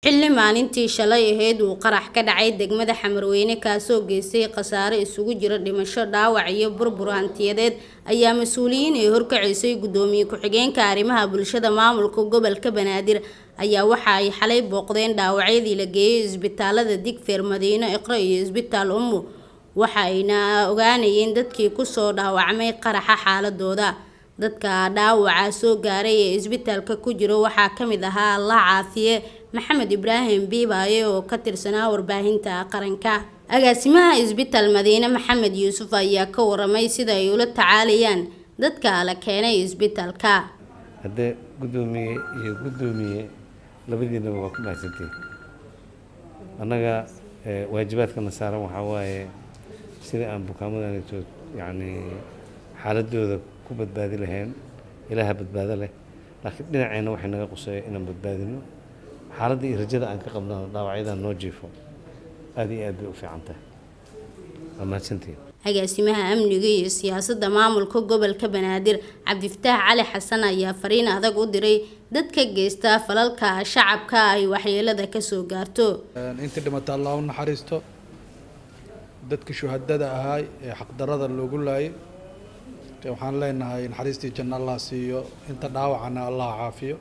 xilli maalintii shalay ahayd uu qarax ka dhacay degmada Xamarweyne kaasoo geystay khasaare isugu jira dhimasho dhaawac iyo burbur hantiyadeed ayaa mas'uuliyiin ay horkacisay gudoomiye ku-xigeenka arrimaha bulshada maamulka gobolka Banaadir ayaa waxa ay xalay booqdeen dhaawacyadii la geeyay isbitaalada Digfeer Madiino Iqra iyo isbitaal Ummu waxa ayna ogaanayeen dadkii ku soo dhaawacmay qaraxa xaaladooda dadka dhaawaca soo gaaray ee isbitaalka ku jiro waxaa kamid ahaa Allah caafiye Maxamed Ibraahim Biibaaye oo ka tirsanaa warbaahinta qaranka agaasimaha isbitaal Madiina Maxamed Yuusuf ayaa ka waramay sida ay ula tacaalayaan dadka la keenay isbitaalka hadda gudoomiye labadiina waa ku dhaasatay anaga waajibaadkana saaran waxa waaye sida aan bukaamadan yani xaaladooda ku badbaadi lahayn ilaaha badbaado leh laakiin dhinaceena waxay naga qusay inaan badbaadino xaaladda iyo rajada aan ka qabno dhaawacyada noo jiifo aad iyo aad bay u fiican tahay amaansantiin agaasimaha amniga iyo siyaasadda maamulka gobolka Banaadir Cabdifataax Cali Xasan ayaa fariin adag u diray dadka geysta falalka shacabka ay waxyeelada ka soo gaarto inta dhimata Allah u naxariisto dadka shuhadada ahaa ee xaqdarada loogu laayay waxaan leenahay naxariistii janno Allah siiyo inta dhaawacana Allah caafiyo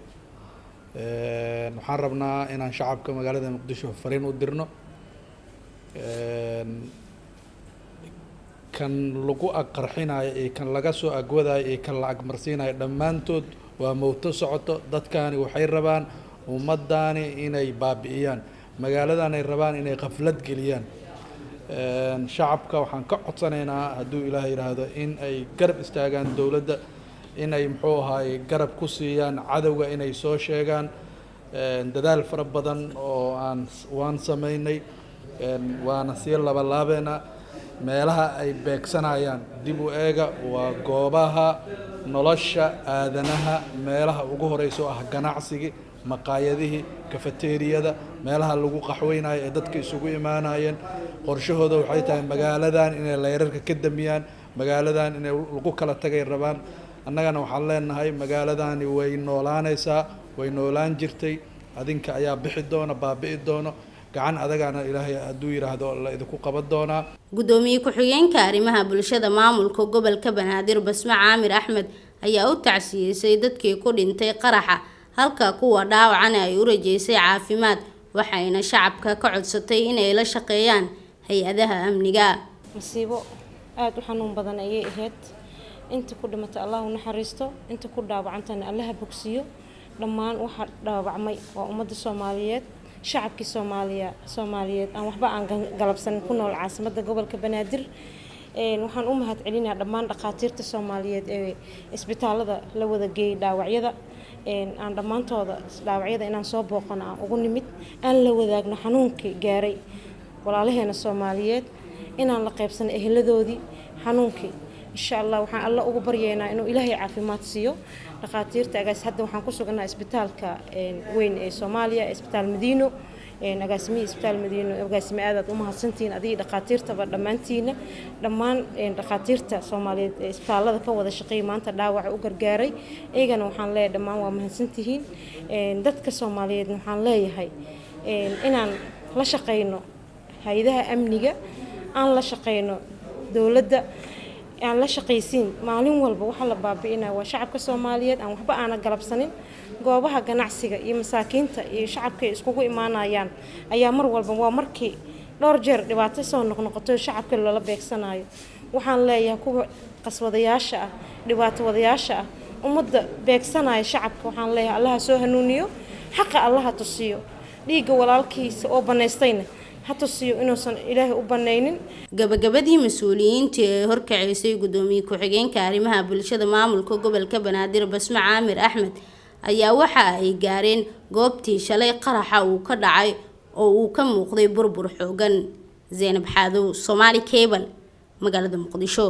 waxaan rabnaa inaan shacabka magaalada Muqdisho fariin u dirno kan lagu aqarxinayo ee kan laga soo agwadayo ee kan la agmarsiinayo dhammaantood waa mowto socoto dadkani waxay rabaan ummadani inay baabi'iyaan magaaladan ay rabaan inay qaflad geliyaan shacabka waxaan ka codsanaynaa hadduu Ilaahay yiraahdo in ay garab istaagaan dawladda in ay muxuu ahaay garab ku siiyaan cadawga inay soo sheegaan dadaal fara badan oo waan sameynay waana sii labalaabeena meelaha ay beegsanayaan dib u eega waa goobaha nolosha aadanaha meelaha ugu horeyso ah ganacsiga maqaayadihii kafeteeriyada meelaha lagu qaxweynayo ee dadka isugu imaanayeen qorshahooda waxay tahay magaaladan inay leerarka ka damiyaan magaaladan inay lagu kala tagay rabaan annagana waxaan leenahay magaaladani way noolaanaysaa way noolaan jirtay adinka ayaa bixi doona baabi'i doono gacan adagana Ilaahay hadduu yiraahdo la idinku qaban doona gudoomiye ku-xigeenka arrimaha bulshada maamulka gobolka Banaadir Basma Caamir Axmed ayaa u tacsiyeysay dadkii ku dhintay qaraxa halka kuwa dhaawacana ay u rajeysay caafimaad waxayna shacabka ka codsatay inay la shaqeeyaan hay'adaha amniga masiibo aad u xanuun badan ayay ahayd inta ku dhimatay Allah u naxariisto inta ku dhaawacantana Allah bogsiyo dhammaan waxa dhaawacmay waa ummadda Soomaaliyeed shacabkii Soomaaliyeed aan waxba aan galabsan ku nool caasimadda gobolka Banaadir waxaan u mahad celinayaa dhammaan dhaqaatiirta Soomaaliyeed ee isbitaalada la wada geeyay dhaawacyada aan dhamaantooda dhaawacyada inaan soo booqano aan ugu nimid aan la wadaagno xanuunkii gaaray walaalaheena Soomaaliyeed inaan la qaybsano eheladoodii xanuunkii insha Allah waxaan alla ugu baryeynaa inuu Ilaahay caafimaad siiyo dhaqaatiirta agaas hadda waxaan ku sugnaa isbitaalka weyn ee Soomaaliya isbitaal Madiino agaasimihi isbitaal Madiino agaasimi aad u mahadsantiin adii dhaqaatiirtaba dhammaantiina dhammaan dhaqaatiirta Soomaaliyeed ee isbitaalada ka wada shaqeey maanta dhaawac u gargaaray eegana waxaan leeyahay dhammaan waa mahadsantihiin dadka Soomaaliyeed waxaan leeyahay inaan la shaqeyno hay'adaha amniga aan la shaqeyno dawladda aan la shaqeysiin maalin walba waxa la baabi'inaa waa shacabka Soomaaliyeed aan waxba aan galabsanin goobaha ganacsiga iyo masaakiinta iyo shacabka iskugu imaanayaan ayaa mar walba waa markii dhowr jeer dhibaato soo noqnoqoto shacabka loola beegsanayo waxaan leeyahay kuwa qaswadayaasha ah dhibaato wadayaasha ah ummadda beegsanaya shacabka waxaan leeyahay Allah soo hanuuniyo xaqa Allah tusiyo dhiiga walaalkiisa oo banaystayna hatusiyo inuusan Ilaahay u baneynin gabagabadii mas'uuliyiinta ee horkacisay gudoomiye ku-xigeenka arrimaha bulshada maamulka gobolka Banaadir Basma Caamir Axmed ayaa waxa ay gaareen goobtii shalay qaraxa uu ka dhacay oo uu ka muuqday burbur xoogan Zainab Xaadow Somali Cable magaalada Muqdisho